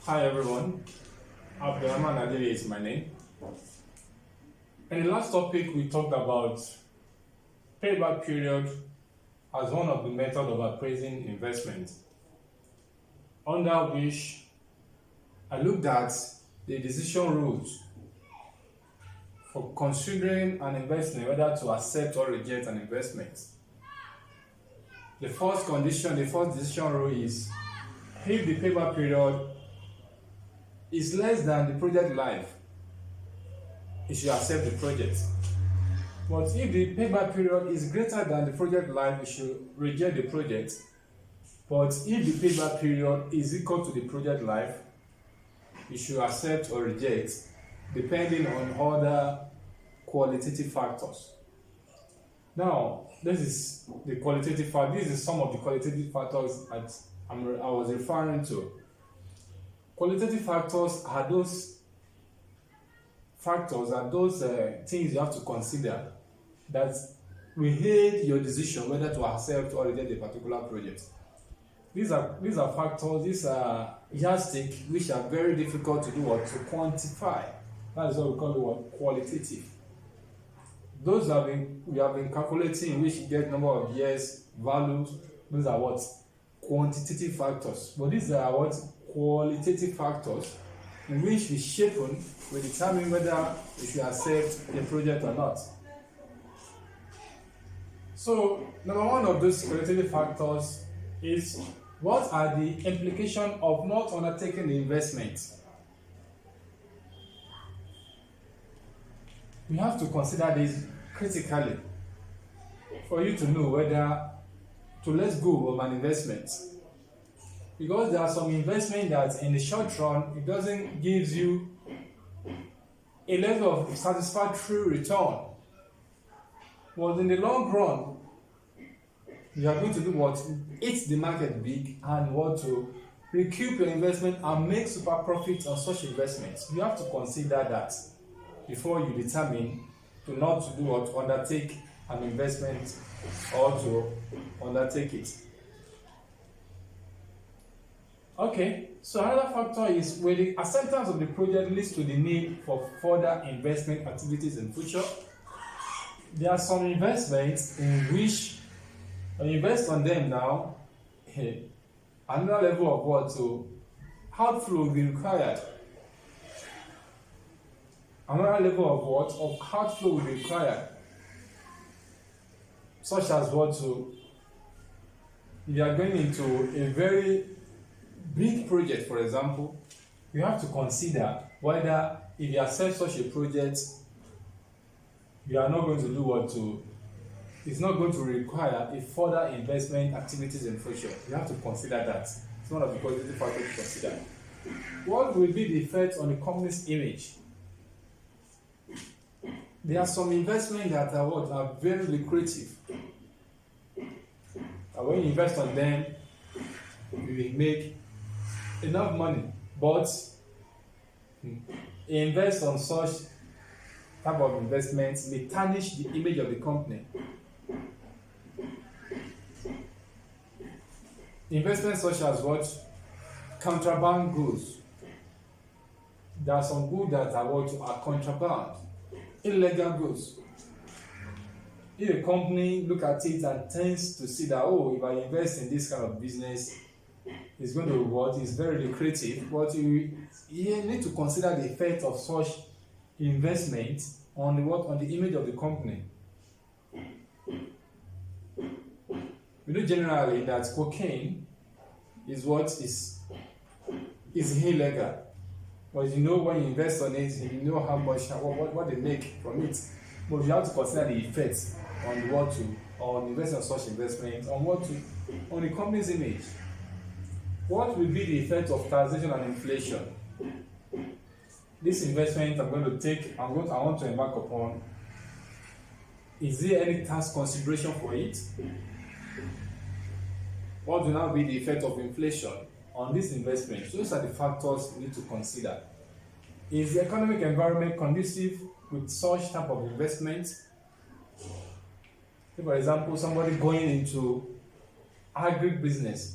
Hi everyone, Abdurrahman Adeli is my name. In the last topic, we talked about payback period as one of the methods of appraising investment, under which I looked at the decision rules for considering an investment, whether to accept or reject an investment. The first decision rule is if the payback period is less than the project life, you should accept the project. But if the payback period is greater than the project life, you should reject the project. But if the payback period is equal to the project life, you should accept or reject, depending on other qualitative factors. Now, this is the qualitative factor. This is some of the qualitative factors that I was referring to. Qualitative factors are those things you have to consider that will aid your decision whether to accept or reject a particular project. These are factors, these are yardsticks which are very difficult to do or to quantify. That is what we call the word qualitative. Those we have been calculating, which you get number of years, values. Those are what quantitative factors. But these are what qualitative factors in which we determine whether we should accept the project or not. So, number one of those qualitative factors is what are the implications of not undertaking the investment? We have to consider this critically for you to know whether to let go of an investment. Because there are some investment that in the short run, it doesn't give you a level of satisfactory return. But in the long run, you are going to do what? Eat the market big and want to recoup your investment and make super profits on such investments. You have to consider that before you determine to not to do or to undertake an investment or to undertake it. Okay, so another factor is when the acceptance of the project leads to the need for further investment activities in future. There are some investments in which when you invest on them now, another level of what to outflow will be required. Another level of what? Of outflow will be required. Such as what to, if you are going into a very big project, for example, you have to consider whether if you accept such a project, you are not going to do what to, it's not going to require a further investment activities in future. You have to consider that. It's one of the qualitative factors to consider. What will be the effect on the company's image? There are some investments that are very lucrative. And when you invest on them, you will make enough money. But invest on such type of investments may tarnish the image of the company. Investments such as what? Contraband goods. There are some goods that are contraband, illegal goods. If a company look at it and tends to see that, oh, if I invest in this kind of business, it's going to what is very lucrative, but you need to consider the effect of such investment on the image of the company. We know generally that cocaine is illegal. But you know when you invest on it, you know how much what they make from it. But you have to consider the effects on invest on such investment, on the company's image. What will be the effect of taxation and inflation? This investment I want to embark upon, is there any tax consideration for it? What will now be the effect of inflation on this investment? Those are the factors we need to consider. Is the economic environment conducive with such type of investment? For example, somebody going into agribusiness.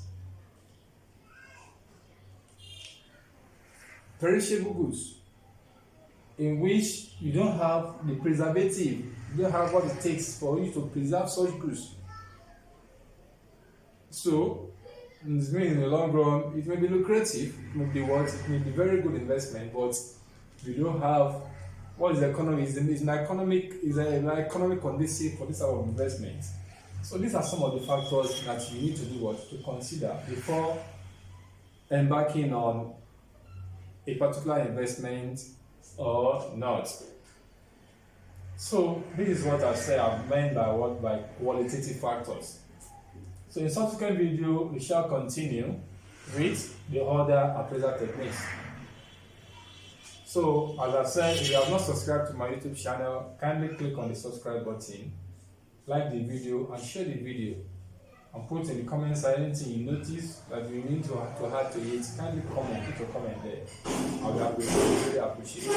perishable goods, in which you don't have the preservative, you don't have what it takes for you to preserve such goods. So, this means in the long run, it may be lucrative, it may be what, it may be very good investment, but you don't have what is the economy, is an economic condition for this type of investment. So these are some of the factors that you need to do what, to consider before embarking on a particular investment or not. So this is what I've meant by qualitative factors. So in subsequent video, we shall continue with the other appraisal techniques. So as I said, if you have not subscribed to my YouTube channel, kindly click on the subscribe button, like the video and share the video, and put in the comments anything you notice that you need to add to it. Kindly comment, put your comment there. I would really appreciate it.